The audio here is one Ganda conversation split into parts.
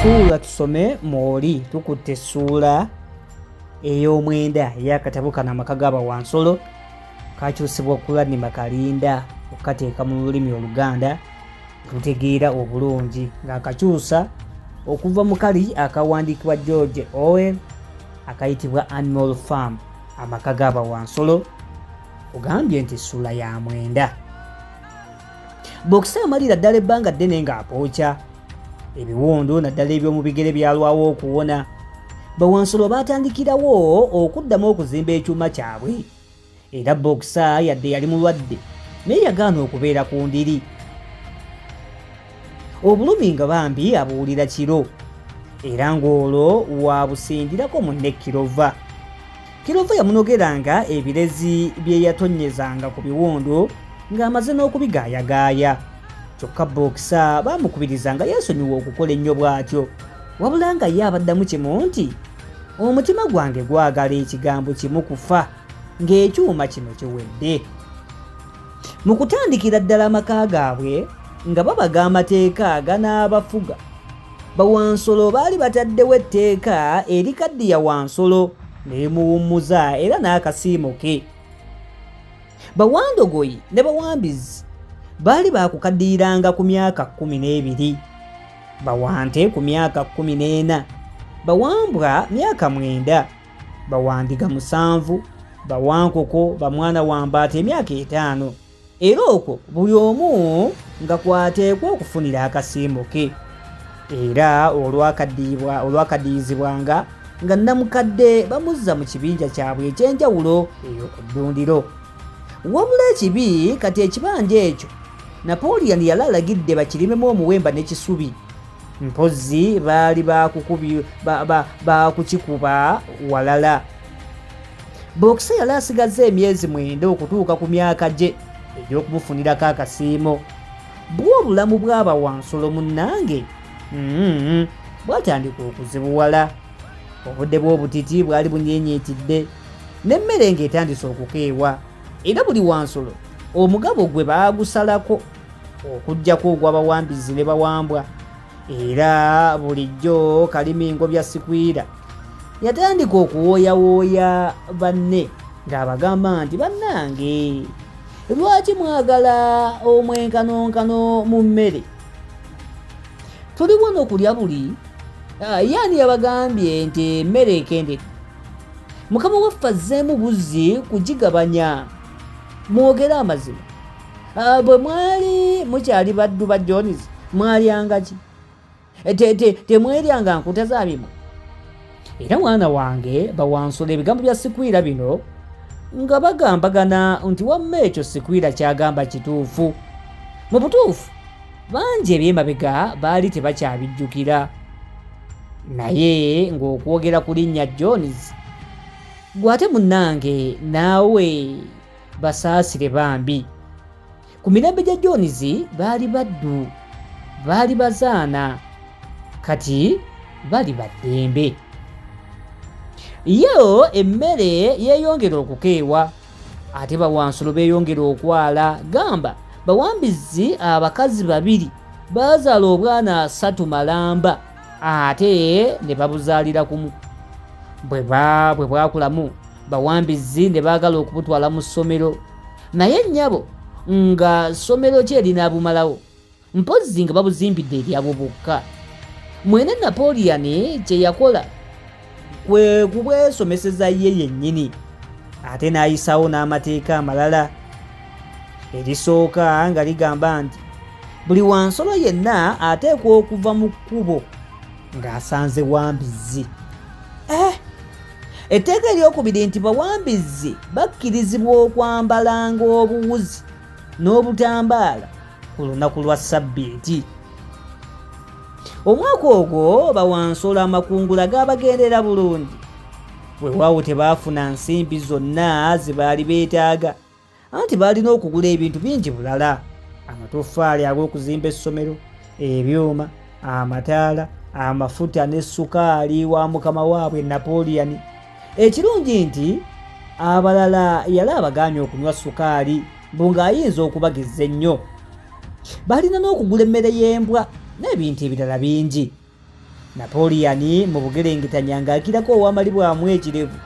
Tuula tusome mooli tukutte essuula ey'omwenda ey'akatabo kano Amaka ga Bawansolo kakyusibwa okulanima Kalinda okukateeka mu lulimi Oluganda tutegeera obulungi ng'akakyusa okuva mu kali akawandiikibwa George Orwell akayitibwa Animal Farm Amaka ga Bawansolo ogambye nti essuula ya mwenda. Bokisa amalira ddala ebbanga ddene ng'apookya ebiwondo naddala eby'omu bigere byalwawo okuwona. Bawansolo baatandikirawo okuddamu okuzimba ekyuma kyabwe era Bokisa yadde yali mulwadde naye yagaana okubeera ku ndiri. Obulumi nga bambi abuwulira kiro era ng'olwo waabusindirako munne Kirova. Kirova yamunogeranga ebirezi bye yatonnyezanga ku biwondo ng'amaze n'okubigaayagaaya. Kyokka Bokisa baamukubirizanga yeesonyiwa okukola ennyo bw'atyo wabula nga ye abaddamu kimu nti omutima gwange gwagala ekigambo kimu kufa ng'ekyuma kino kiwedde. Mu kutandikira ddala amaka gaabwe nga babaga amateeka aganaabafuga, Bawansolo baali bataddewo etteeka erikaddiya Wansolo n'emuwummuza era n'akasiimo ke. Bawandogoyi ne Bawambizi baali baakukaddiiranga ku myaka 12, Bawante ku myaka 14, Bawambwa myaka 9, Bawandiga 7, Bawankoko bamwana wa Mbaata emyaka 5, era okwo buli omu nga kwateekwa okufunira akasiimo ke. Era olwakaddiizibwanga nga namukadde bamuzza mu kibinja kyabwe eky'enjawulo ey'oku ddundiro. Wabula ekibi kati ekibanja ekyo Napoleon yali alagidde bakirimemu omuwemba n'ekisubi, mpozzi baali bakukikuba walala. Bokisa yali asigaze emyezi 9 okutuuka ku myaka gye egy'okumufunirako akasiimo. Bw'obulamu bw'Abawansolo munnange bwatandika okuzibuwala. Obudde bw'obutiti bwali bunyeenyeetidde n'emmere ng'etandise okukeewa era buli Wansolo omugabo gwe baagusalako okuggyako ogw'Abawambizi ne Bawambwa. Era bulijjo Kalimingo bya Sikwira yatandika okuwooyawooya banne ng'abagamba nti bannange lwaki mwagala omwenkanonkano mu mmere? Tuli wano okulya buli yaani yabagambye nti emmere ekendedde. Mukama waffe azzeemu buzzi kugigabanya. Mwogere amazima. Bwe mwali mukyali baddu ba Jones mwalyanga ki? Temweryanga nkuta za mimwa. Era mwana wange Bawansolo ebigambo bya Sikwira bino nga bagambagana nti wamma ekyo Sikwira kyagamba kituufu. Mu butuufu bangi ebyemabega baali tebakyabijjukira. Naye ng'okwogera ku linnya Jones gwate munnange naawe basaasire bambi. Ku mirembe gya Jones baali baddu, baali bazaana, kati bali baddembe. Yo emmere yeeyongera okukeewa ate Bawansolo beeyongera okwala. Gamba Bawambizi abakazi 2 baazaala obwana 3 malamba ate ne babuzaalira kumu. Bwe bwakulamu Bawambizi ne baagala okubutwala mu ssomero naye nnyabo nga ssomero ki erinaabumalawo mpozzi nga babuzimbidde eryabo bokka. Mwene Napoleon kye yakola kwe kubwesomeseza ye yennyini ate n'ayisaawo n'amateeka amalala. Erisooka nga ligamba nti buli Wansolo yenna ateekwa okuva mu kkubo ng'asanze Wambizi. Etteeka eryokubiri nti Bawambizi bakkirizibwa okwambalanga obuwuzi n'obutambaala ku lunaku lwa Ssabbiiti. Omwaka ogwo Bawansolo amakungula gaabagendera bulungi. Weewaawo tebaafuna nsimbi zonna ze baali beetaaga anti baalina okugula ebintu bingi bulala: amatoffaali ag'okuzimba essomero, ebyuma, amataala, amafuta n'essukaali wa mukama waabwe Napoleon. Ekirungi nti abalala yali abagaanye okunywa ssukaali mbu ng'ayinza okubagezza ennyo. Baalina n'okugula emmere y'embwa n'ebintu ebirala bingi. Napoleon mu bugerengetanya ng'akirako ow'amali bwamu ekirevu,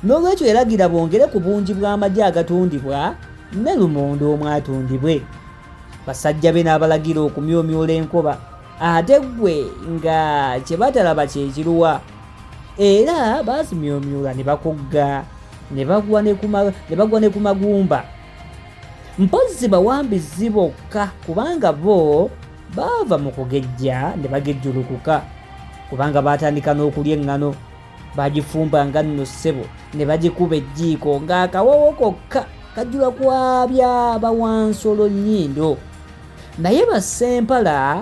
n'olwekyo yalagira bongere ku bungi bw'amagye agatundibwa ne lumonde omwatundibwe. Basajja be n'abalagira okumyomyola enkoba, ate gwe nga kye batalaba kye kiruwa, era baazimyomyola ne bakogga ne bagwa ne ku magumba. Mpozzi bawambizi bokka, kubanga bo baava mu kugejja ne bagejjulukuka, kubanga baatandika n'okulya eŋŋano. Bagifumbanga nno ssebo ne bagikuba ejjiiko ng'akawowo kokka kajjula kwabya bawansolo nnyindo. Naye bassempala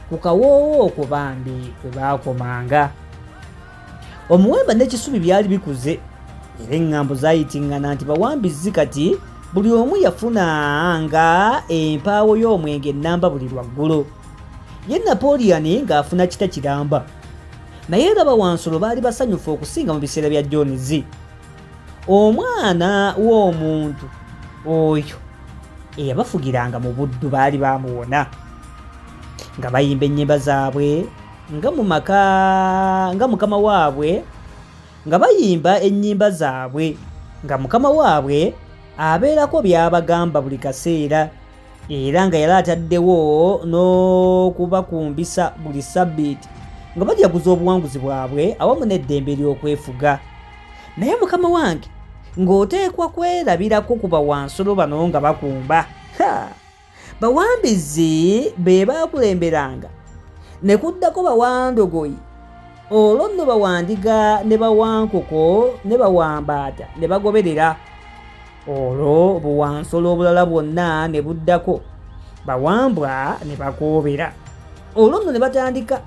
ku kawoowo okwo bambi kwe baakomanga. Omuwemba n'ekisubi byali bikuze, era eŋŋambo zaayitiŋŋana nti bawambizi kati buli omu yafunanga empaawo y'omwenge ennamba buli lwaggulo, ye Napoleon ng'afuna kita kiramba. Naye era bawansolo baali basanyufu okusinga mu biseera bya Jones. Omwana w'omuntu oyo eyabafugiranga mu buddu baali bamuwona, nga bayimba ennyimba zaabwe nga mukama waabwe, nga bayimba ennyimba zaabwe nga mukama waabwe abeerako by'abagamba buli kaseera, era nga yali ataddewo n'okubakumbisa buli sabbiiti nga bajaguza obuwanguzi bwabwe awamu n'eddembe ly'okwefuga. Naye mukama wange ng'oteekwa kwerabirako ku bawansolo bano nga bakumba. Bawambizi be baakulemberanga, ne kuddako bawandogoyi, olwo nno bawandiga ne bawankoko ne bawambaata ne bagoberera. Olwo obuwansolo obulala bwonna ne buddako, bawambwa ne bakoobera. Olwo nno ne batandika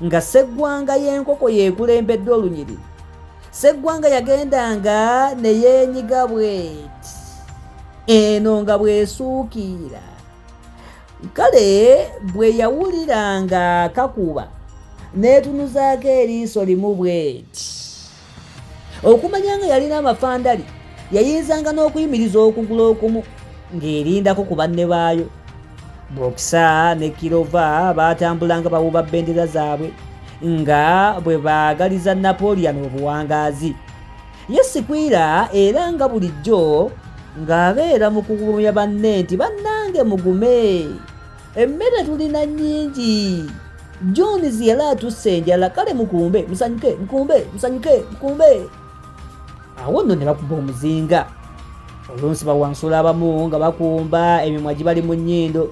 nga sseggwanga y'enkoko yeekulembeddwa olunyiriri. Sseggwanga yagendanga ne yeenyiga bweti, eno nga bw'esuukira. Kale bwe yawuliranga kakuba n'etunuzaako eriiso limu bweti. Okumanya nga yalina amafandali, yayinzanga n'okuyimiriza okugulu okumu ng'erindako ku banne baayo. Bokisa ne Kirova baatambulanga bawuba bbendera zaabwe nga bwe baagaliza Napoleon obuwangaazi. Ye Sikwira era nga bulijjo ng'abeera mu kugumya banne nti bannange mugume, emmere tulina nnyingi, Jones yali atusse enjala, kale mukumbe musanyuke, mukumbe. Awo nno ne bakuba omuzinga. Olunsi bawansolo abamu nga bakumba emimwa gibali mu nnyindo,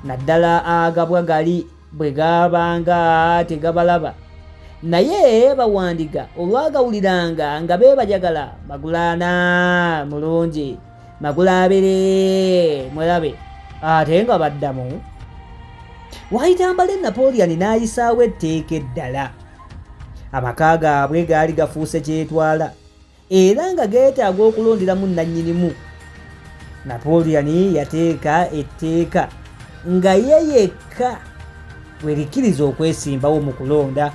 naddala agabwa gali bwe gaabanga tegabalaba. Naye bawandiga olwagawuliranga nga beebajagala, magulaana mulungi, magulaabere mwerabe, ate nga baddamu. Waayitambale Napoleon n'ayisaawo etteeka eddala. Amaka gaabwe gaali gafuuse kyetwala, era nga geetaaga okulonderamu nannyinimu. Napoleon yateeka etteeka nga ye yekka bwerikkiriza okwesimbawo mu kulonda.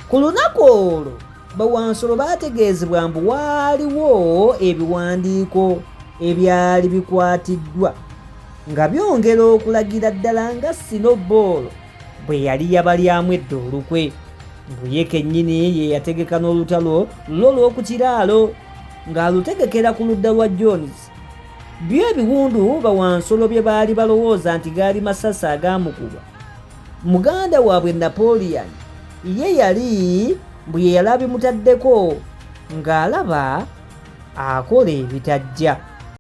Ku lunaku olwo bawansolo baategeezebwa mbu waaliwo ebiwandiiko ebyali bikwatiddwa nga byongera okulagira ddala nga Sinoboolo bwe yali yabalyamu edda olukwe, mbu ye kennyini ye yategeka n'olutalo lwo lw'oku kiraalo ng'alutegekera ku ludda lwa Jones. Byo ebiwundu bawansolo bye baali balowooza nti gaali masasi agaamukuba. Muganda waabwe Napoleon ye yali bwe yali abimutaddeko ng'alaba akola ebitajja.